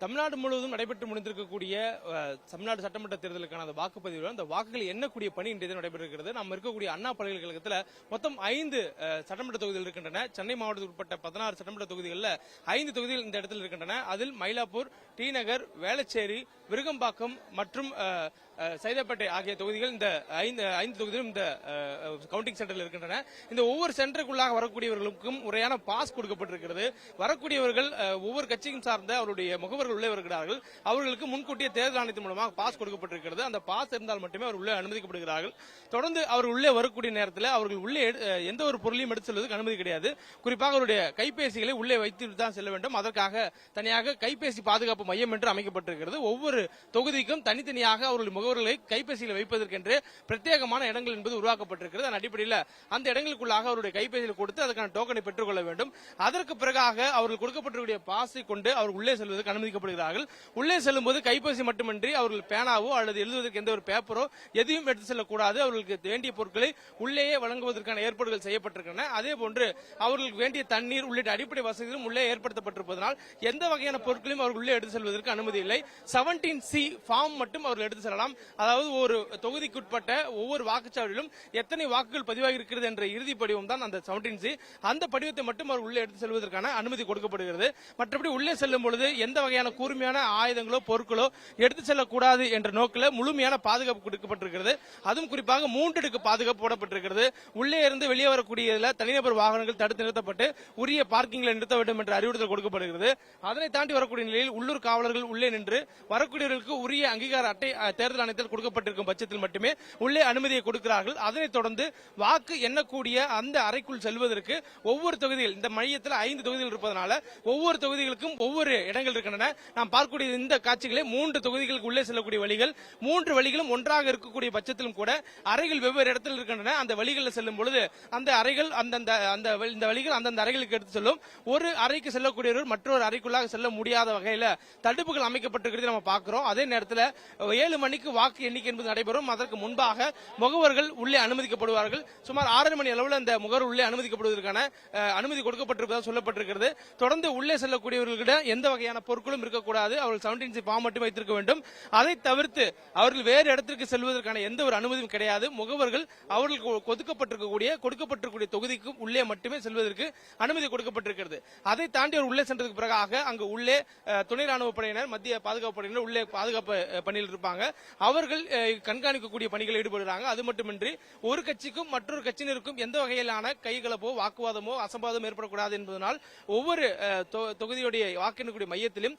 தமிழ்நாடு முழுவதும் நடைபெற்று முடிந்திருக்கக்கூடிய தமிழ்நாடு சட்டமன்ற தேர்தலுக்கான அந்த வாக்குப்பதிவு அந்த வாக்குகள் எண்ணக்கூடிய பணி இன்றைய தினம் நடைபெறுகிறது. நம்ம இருக்கக்கூடிய அண்ணா பல்கலைக்கழகத்தில் மொத்தம் 5 சட்டமன்ற தொகுதிகள் இருக்கின்றன. சென்னை மாவட்டத்துக்கு உட்பட்ட 16 சட்டமன்ற தொகுதிகளில் 5 தொகுதிகள் இந்த இடத்தில் இருக்கின்றன. அதில் மயிலாப்பூர், டி நகர், வேளச்சேரி, விருகம்பாக்கம் மற்றும் சைதாப்பேட்டை ஆகிய தொகுதிகள் இந்த 5 தொகுதிகளும் இந்த கவுண்டிங் சென்டரில் இருக்கின்றன. இந்த ஒவ்வொரு சென்டருக்குள்ளாக வரக்கூடியவர்களுக்கும் முறையான பாஸ் கொடுக்கப்பட்டிருக்கிறது. வரக்கூடியவர்கள் ஒவ்வொரு கட்சியும் சார்ந்த அவருடைய முகவர்கள் உள்ளே வருகிறார்கள். அவர்களுக்கு முன்கூட்டிய தேர்தல் ஆணையத்தின் மூலமாக பாஸ் கொடுக்கப்பட்டிருக்கிறது. அந்த பாஸ் இருந்தால் மட்டுமே அவர் உள்ளே அனுமதிக்கப்படுகிறார்கள். தொடர்ந்து அவர் உள்ளே வரக்கூடிய நேரத்தில் அவர்கள் உள்ளே எந்த ஒரு பொருளையும் எடுத்து செல்வதற்கு அனுமதி கிடையாது. குறிப்பாக அவருடைய கைபேசிகளை உள்ளே வைத்து தான் செல்ல வேண்டும். அதற்காக தனியாக கைபேசி பாதுகாப்பு மையம் என்று அமைக்கப்பட்டிருக்கிறது. ஒவ்வொரு தொகுதிக்கும் தனித்தனியாக அவர்களுடைய முகவர்களை கைபேசியில் வைப்பதற்கென்று பிரத்யேகமான இடங்கள் என்பது உருவாக்கப்பட்டிருக்கிறது. அதன் அடிப்படையில் அந்த இடங்களுக்குள்ளாக அவருடைய கைபேசியில் கொடுத்து அதற்கான டோக்கனை பெற்றுக் கொள்ள வேண்டும். அதற்கு பிறகாக அவர்கள் கொடுக்கப்பட்டிருக்கிற பாஸை கொண்டு அவர் உள்ளே செல்வதற்கு அனுமதிக்கப்படுகிறார்கள். உள்ளே செல்லும் போது கைபேசி மட்டுமின்றி அவர்கள் பேனாவோ அல்லது எழுதுவதற்கு எந்த ஒரு பேப்பரோ எதையும் எடுத்து செல்லக்கூடாது. அவர்களுக்கு வேண்டிய பொருட்களை உள்ளேயே வழங்குவதற்கான ஏற்பாடுகள் செய்யப்பட்டிருக்கின்றன. அதே போன்று அவர்களுக்கு வேண்டிய தண்ணீர் உள்ளிட்ட அடிப்படை வசதிகளும் உள்ளே ஏற்படுத்தப்பட்டிருப்பதனால் எந்த வகையான பொருட்களையும் அவர்கள் உள்ளே எடுத்து செல்வதற்கு அனுமதி இல்லை. 17C ஃபார்ம் மட்டும் அவர்கள் எடுத்து செல்லலாம். அதாவது ஒரு தொகுதிக்குட்பட்ட ஒவ்வொரு வாக்குச்சாவடியிலும் எத்தனை வாக்குகள் பதிவாகி இருக்கிறது என்ற இறுதி படிவம் தான் அந்த 17C. அந்த படிவத்தை மட்டும் அவர் உள்ளே எடுத்து செல்வதற்கான அனுமதி கொடுக்கப்படுகிறது. மற்றபடி உள்ளே செல்லும் பொழுது எந்த வகையான கூர்மையான ஆயுதங்களோ பொருட்களோ எடுத்து செல்லக்கூடாது என்ற நோக்கில் முழுமையான பாதுகாப்பு கொடுக்கப்பட்டிருக்கிறது. அதுவும் குறிப்பாக 3 அடுக்கு பாதுகாப்பு போடப்பட்டிருக்கிறது. உள்ளே இருந்து வெளியே வரக்கூடிய தனிநபர் வாகனங்கள் தடுத்து நிறுத்தப்பட்டு உரிய பார்க்கிங்கில் நிறுத்த வேண்டும் என்ற அறிவுறுத்தல் கொடுக்கப்படுகிறது. அதனை தாண்டி வரக்கூடிய நிலையில் உள்ளூர் காவலர்கள் உள்ளே நின்று வரக்கூடியவர்களுக்கு உரிய அங்கீகார அட்டை தேர்தல் ஆணையத்தில் கொடுக்கப்பட்டிருக்கும் பட்சத்தில் மட்டுமே உள்ளே அனுமதியை கொடுக்கிறார்கள். அதனைத் தொடர்ந்து வாக்கு எண்ணக்கூடிய அந்த அறைக்குள் செல்வதற்கு ஒவ்வொரு தொகுதிகள் இந்த மையத்தில் 5 தொகுதிகள் இருப்பதனால ஒவ்வொரு தொகுதிகளுக்கும் ஒவ்வொரு இடங்கள் இருக்கின்றன. நாம் பார்க்கக்கூடிய இந்த காட்சிகளே 3 தொகுதிகளுக்கு உள்ளே செல்லக்கூடிய வழிகள். 3 வழிகளும் ஒன்றாக இருக்கக்கூடிய பட்சத்திலும் கூட அறைகள் வெவ்வேறு இடத்தில் இருக்கின்றன. அந்த வழிகளில் செல்லும் பொழுது அந்த அறைகள் இந்த வழிகள் அந்தந்த அறைகளுக்கு எடுத்து செல்லும். ஒரு அறைக்கு செல்லக்கூடியவர்கள் மற்றொரு அறைக்குள்ளாக செல்ல முடியாத வகையில் தடுப்புகள் அமைக்கப்பட்டிருக்கிறது நம்ம பார்க்கிறோம். அதே நேரத்தில் 7 மணிக்கு வாக்கு எண்ணிக்கை என்பது நடைபெறும். அதற்கு முன்பாக முகவர்கள் உள்ளே அனுமதிக்கப்படுவார்கள். சுமார் 6:30 மணி அளவில் அந்த முகவர் உள்ளே அனுமதிக்கப்படுவதற்கான அனுமதி கொடுக்கப்பட்டிருப்பதாக சொல்லப்பட்டிருக்கிறது. தொடர்ந்து உள்ளே செல்லக்கூடியவர்களிடம் எந்த வகையான பொருட்களும் இருக்கக்கூடாது. அவர்கள் 17C ஃபார்ம் மட்டும் வைத்திருக்க வேண்டும். அதை தவிர்த்து அவர்கள் வேறு இடத்திற்கு செல்வதற்கான எந்த ஒரு அனுமதியும் கிடையாது. முகவர்கள் அவர்களுக்கு கொடுக்கப்பட்டிருக்கக்கூடிய தொகுதிக்கு உள்ளே மட்டுமே செல்வதற்கு அனுமதி கொடுக்கப்பட்டிருக்கிறது. அதை தாண்டி அவர் உள்ளே சென்றதுக்கு பிறகாக அங்கு உள்ளே துணை ராணுவ படையினர், மத்திய பாதுகாப்பு படையினர் உள்ளே பாதுகாப்பு பணியில் இருப்பாங்க. அவர்கள் கண்காணிக்கக்கூடிய பணிகள் ஈடுபடுகிறாங்க. அது மட்டுமின்றி ஒரு கட்சிக்கும் மற்றொரு கட்சியினருக்கும் எந்த வகையிலான கைகலப்போ வாக்குவாதமோ அசம்பாதமோ ஏற்படக்கூடாது என்பதனால் ஒவ்வொரு தொகுதியுடைய வாக்கெண்ணக்கூடிய மையத்திலும்